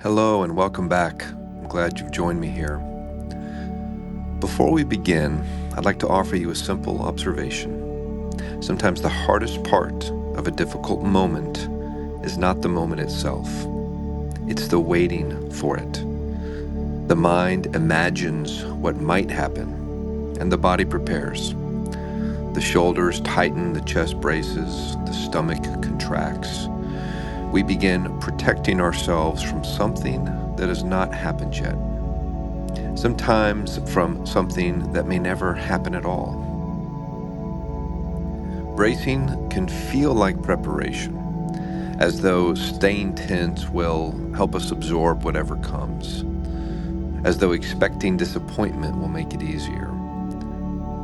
Hello and welcome back. I'm glad you've joined me here. Before we begin, I'd like to offer you a simple observation. Sometimes the hardest part of a difficult moment is not the moment itself. It's the waiting for it. The mind imagines what might happen, and the body prepares. The shoulders tighten, the chest braces, the stomach contracts. We begin protecting ourselves from something that has not happened yet. Sometimes from something that may never happen at all. Bracing can feel like preparation, as though staying tense will help us absorb whatever comes, as though expecting disappointment will make it easier.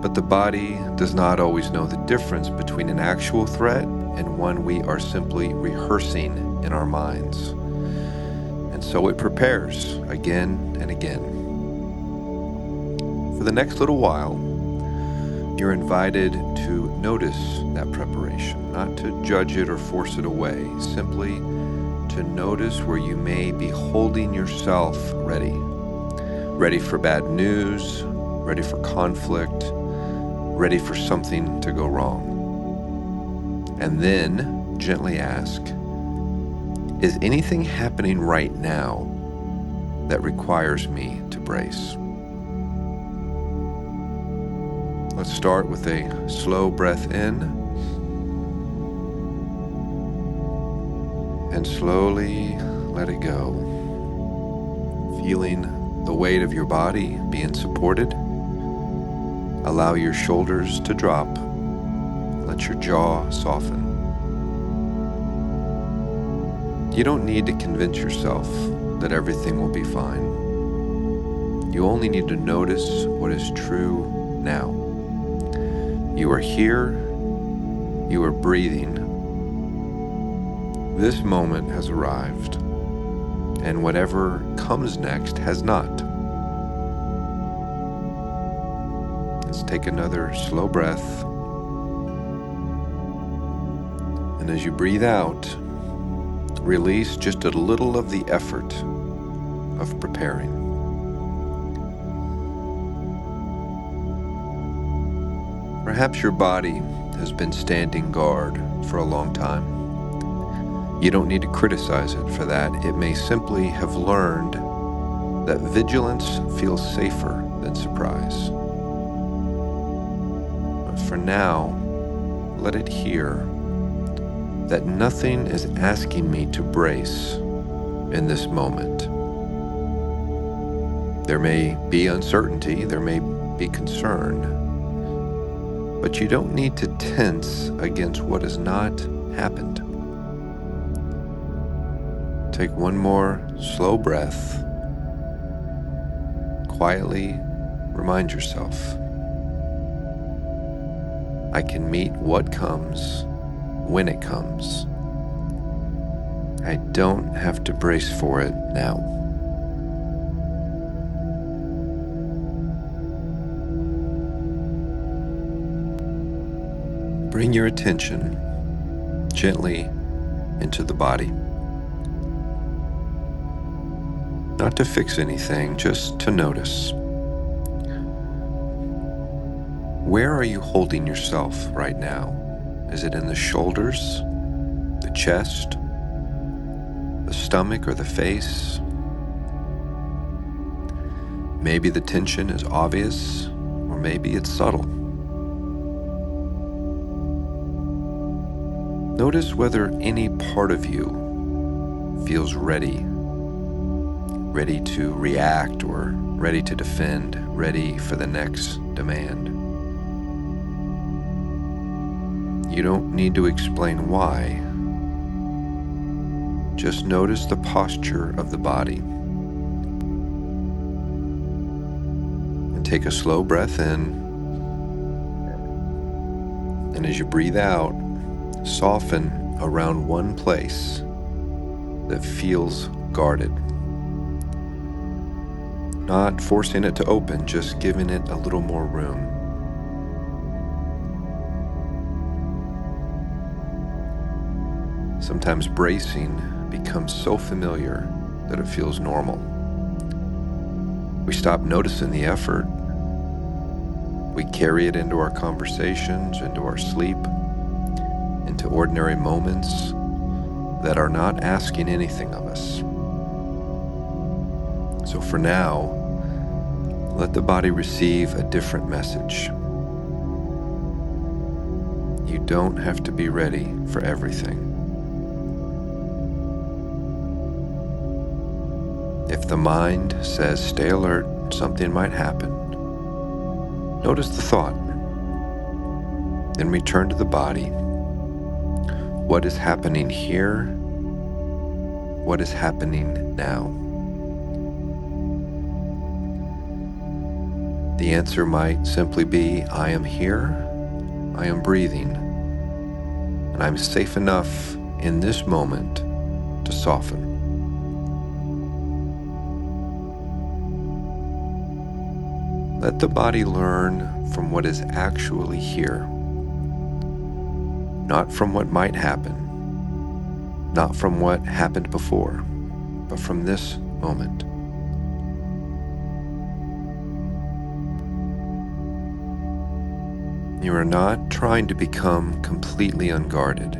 But the body does not always know the difference between an actual threat and one we are simply rehearsing in our minds. And so it prepares again and again. For the next little while, you're invited to notice that preparation, not to judge it or force it away, simply to notice where you may be holding yourself ready. Ready for bad news, ready for conflict, ready for something to go wrong. And then gently ask, is anything happening right now that requires me to brace? Let's start with a slow breath in and slowly let it go. Feeling the weight of your body being supported. Allow your shoulders to drop. Let your jaw soften. You don't need to convince yourself that everything will be fine. You only need to notice what is true now. You are here. You are breathing. This moment has arrived, and whatever comes next has not. Let's take another slow breath. And as you breathe out, release just a little of the effort of preparing. Perhaps your body has been standing guard for a long time. You don't need to criticize it for that. It may simply have learned that vigilance feels safer than surprise. But for now, let it hear that nothing is asking me to brace in this moment. There may be uncertainty, there may be concern, but you don't need to tense against what has not happened. Take one more slow breath. Quietly remind yourself, I can meet what comes when it comes. I don't have to brace for it now. Bring your attention gently into the body. Not to fix anything, just to notice. Where are you holding yourself right now? Is it in the shoulders, the chest, the stomach, or the face? Maybe the tension is obvious, or maybe it's subtle. Notice whether any part of you feels ready to react or ready to defend, ready for the next demand. You don't need to explain why. Just notice the posture of the body. And take a slow breath in. And as you breathe out, soften around one place that feels guarded. Not forcing it to open, just giving it a little more room. Sometimes bracing becomes so familiar that it feels normal. We stop noticing the effort. We carry it into our conversations, into our sleep, into ordinary moments that are not asking anything of us. So for now, let the body receive a different message. You don't have to be ready for everything. If the mind says stay alert, something might happen, notice the thought. Then return to the body. What is happening here? What is happening now? The answer might simply be, I am here, I am breathing, and I'm safe enough in this moment to soften. Let the body learn from what is actually here, not from what might happen, not from what happened before, but from this moment. You are not trying to become completely unguarded.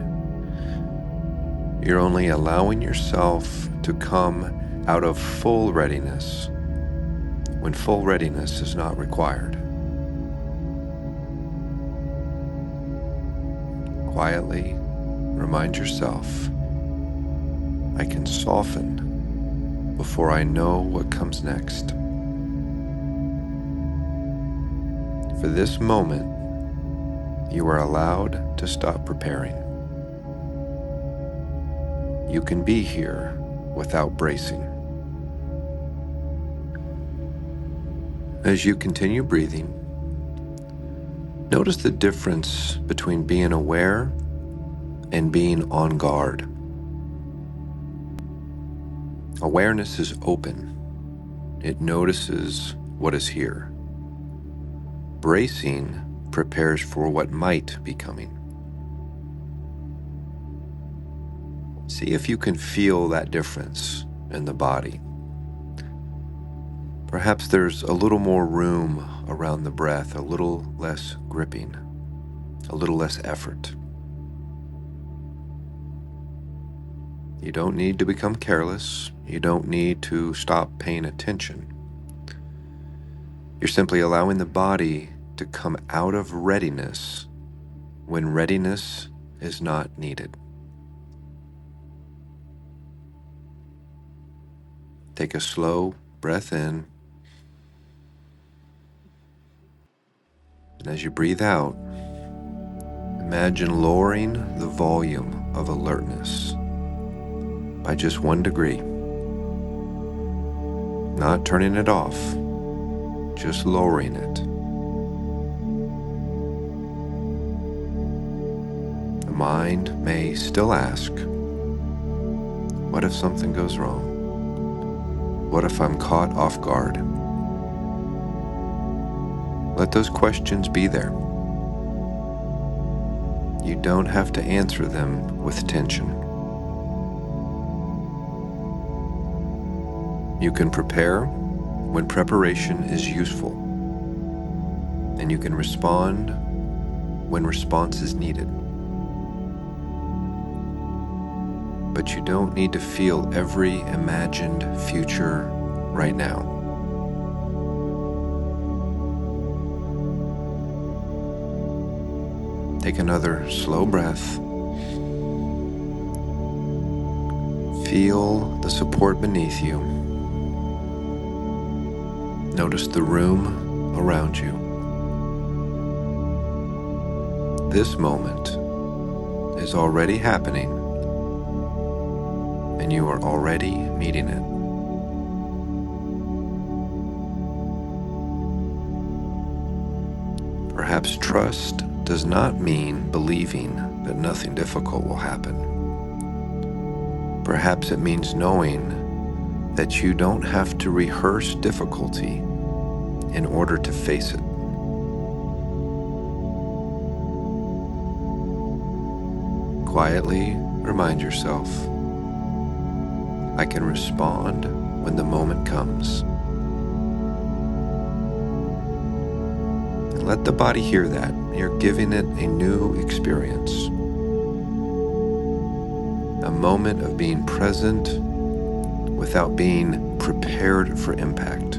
You're only allowing yourself to come out of full readiness when full readiness is not required. Quietly remind yourself, I can soften before I know what comes next. For this moment, you are allowed to stop preparing. You can be here without bracing. As you continue breathing, notice the difference between being aware and being on guard. Awareness is open. It notices what is here. Bracing prepares for what might be coming. See if you can feel that difference in the body. Perhaps there's a little more room around the breath, a little less gripping, a little less effort. You don't need to become careless. You don't need to stop paying attention. You're simply allowing the body to come out of readiness when readiness is not needed. Take a slow breath in, and as you breathe out, imagine lowering the volume of alertness by just 1 degree. Not turning it off, just lowering it. The mind may still ask, what if something goes wrong? What if I'm caught off guard? Let those questions be there. You don't have to answer them with tension. You can prepare when preparation is useful, and you can respond when response is needed. But you don't need to feel every imagined future right now. Take another slow breath. Feel the support beneath you. Notice the room around you. This moment is already happening, and you are already meeting it. Perhaps trust does not mean believing that nothing difficult will happen. Perhaps it means knowing that you don't have to rehearse difficulty in order to face it. Quietly remind yourself, I can respond when the moment comes. Let the body hear that. You're giving it a new experience. A moment of being present without being prepared for impact.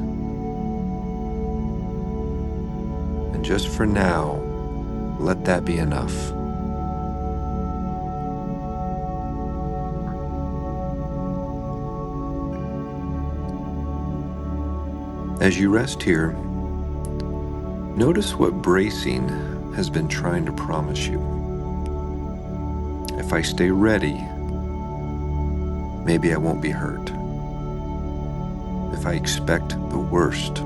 And just for now, let that be enough. As you rest here, notice what bracing has been trying to promise you. If I stay ready, maybe I won't be hurt. If I expect the worst,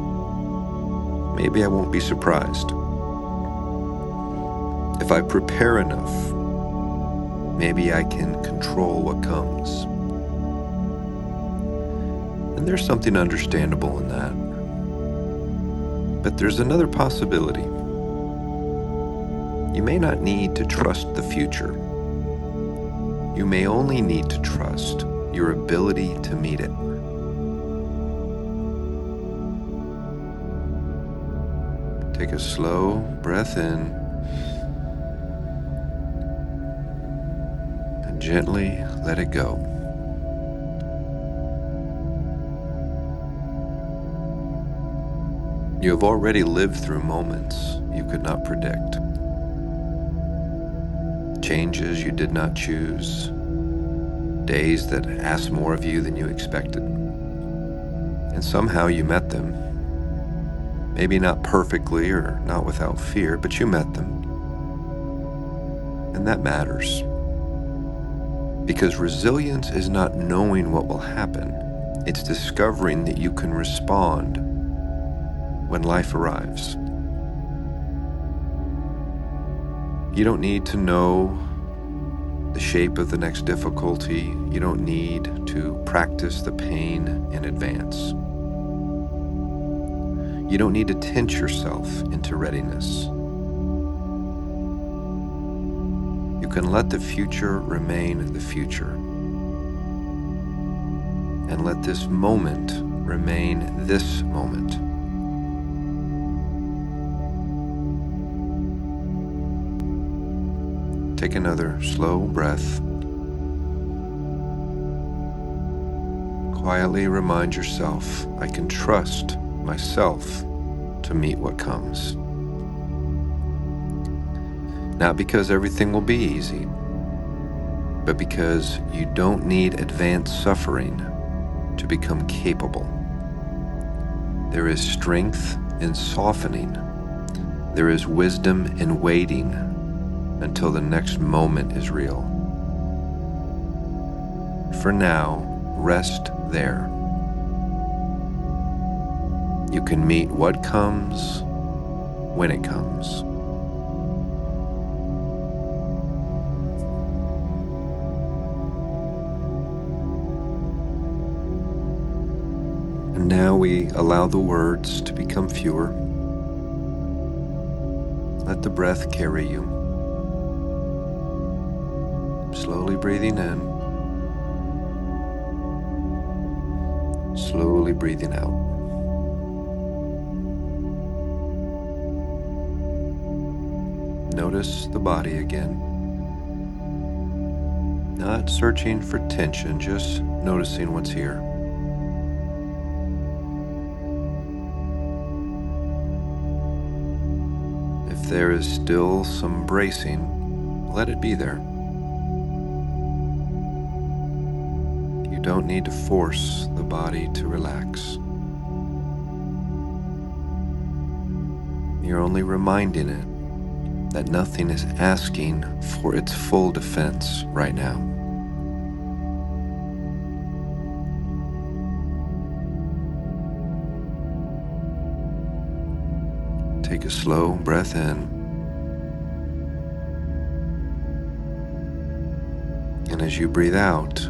maybe I won't be surprised. If I prepare enough, maybe I can control what comes. And there's something understandable in that. But there's another possibility. You may not need to trust the future. You may only need to trust your ability to meet it. Take a slow breath in and gently let it go. You have already lived through moments you could not predict. Changes you did not choose. Days that asked more of you than you expected. And somehow you met them. Maybe not perfectly or not without fear, but you met them. And that matters. Because resilience is not knowing what will happen. It's discovering that you can respond when life arrives. You don't need to know the shape of the next difficulty. You don't need to practice the pain in advance. You don't need to tense yourself into readiness. You can let the future remain the future. And let this moment remain this moment. Take another slow breath. Quietly remind yourself, I can trust myself to meet what comes. Not because everything will be easy, but because you don't need advanced suffering to become capable. There is strength in softening. There is wisdom in waiting until the next moment is real. For now, rest there. You can meet what comes when it comes. And now we allow the words to become fewer. Let the breath carry you. Slowly breathing in, slowly breathing out. Notice the body again. Not searching for tension, just noticing what's here. If there is still some bracing, let it be there. You don't need to force the body to relax. You're only reminding it that nothing is asking for its full defense right now. Take a slow breath in. And as you breathe out,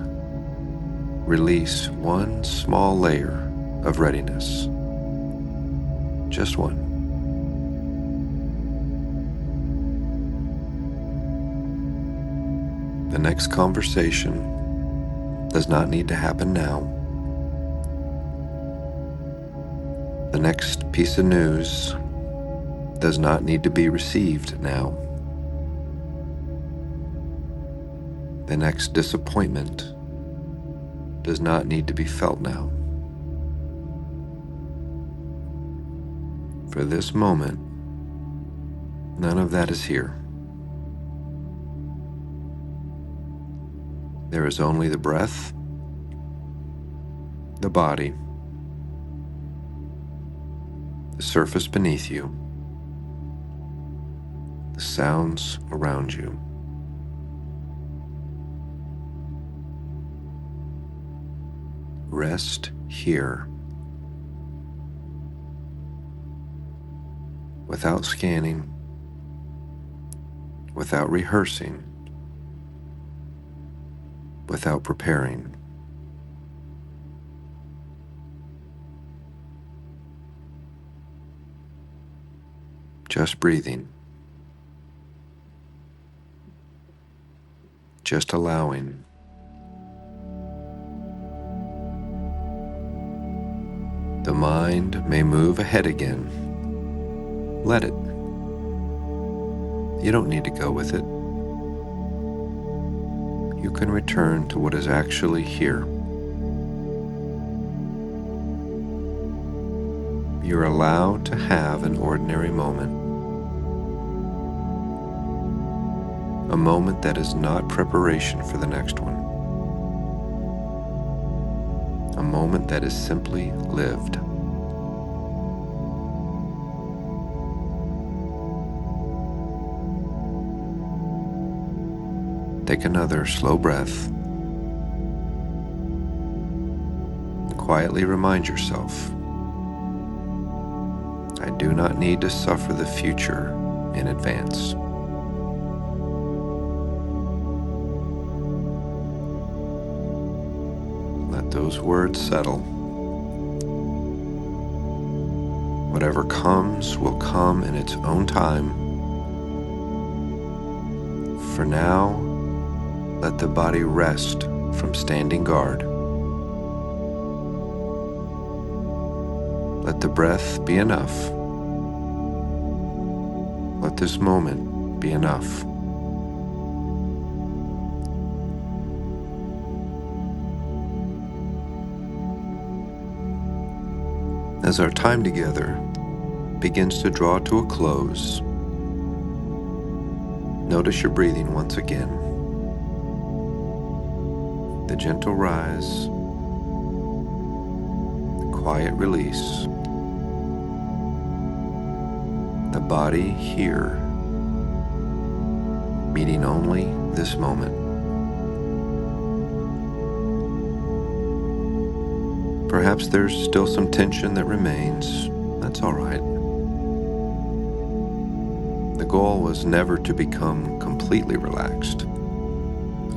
release one small layer of readiness. Just one. The next conversation does not need to happen now. The next piece of news does not need to be received now. The next disappointment does not need to be felt now. For this moment, none of that is here. There is only the breath, the body, the surface beneath you, the sounds around you. Rest here, without scanning, without rehearsing, without preparing. Just breathing, just allowing. The mind may move ahead again. Let it. You don't need to go with it. You can return to what is actually here. You're allowed to have an ordinary moment. A moment that is not preparation for the next one. A moment that is simply lived. Take another slow breath. And quietly remind yourself, I do not need to suffer the future in advance. Let those words settle. Whatever comes will come in its own time. For now, let the body rest from standing guard. Let the breath be enough. Let this moment be enough. As our time together begins to draw to a close, notice your breathing once again. The gentle rise, the quiet release, the body here, meeting only this moment. Perhaps there's still some tension that remains. That's all right. The goal was never to become completely relaxed,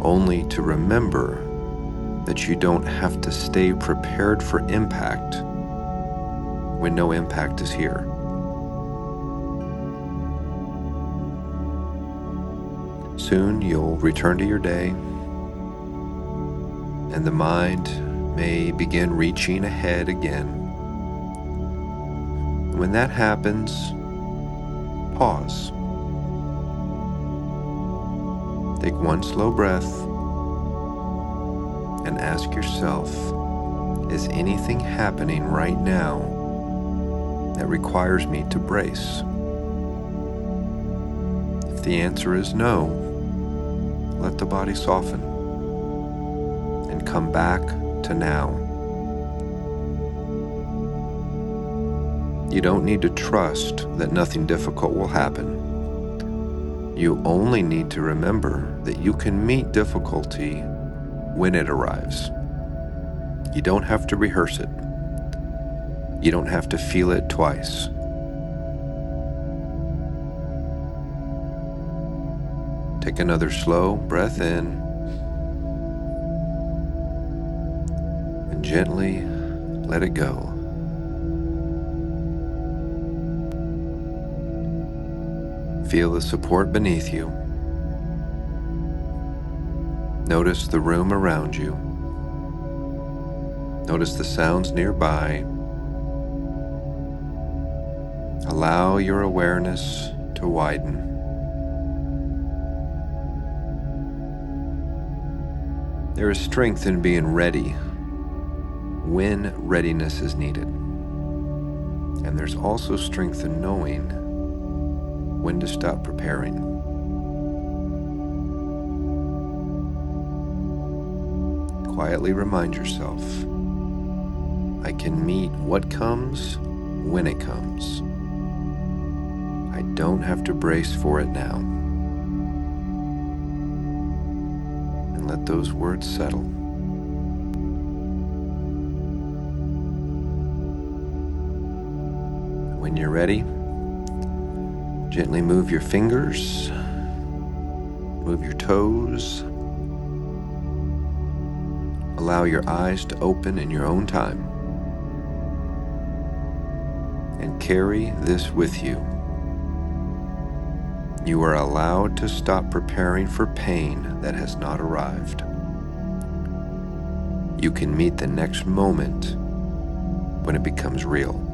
only to remember that you don't have to stay prepared for impact when no impact is here. Soon you'll return to your day, and the mind may begin reaching ahead again. When that happens, pause. Take one slow breath and ask yourself, is anything happening right now that requires me to brace? If the answer is no, let the body soften and come back to now. You don't need to trust that nothing difficult will happen. You only need to remember that you can meet difficulty when it arrives. You don't have to rehearse it. You don't have to feel it twice. Take another slow breath in and gently let it go. Feel the support beneath you. Notice the room around you. Notice the sounds nearby. Allow your awareness to widen. There is strength in being ready when readiness is needed. And there's also strength in knowing when to stop preparing. Quietly remind yourself, I can meet what comes when it comes. I don't have to brace for it now. And let those words settle. When you're ready, gently move your fingers, move your toes. Allow your eyes to open in your own time. And carry this with you. You are allowed to stop preparing for pain that has not arrived. You can meet the next moment when it becomes real.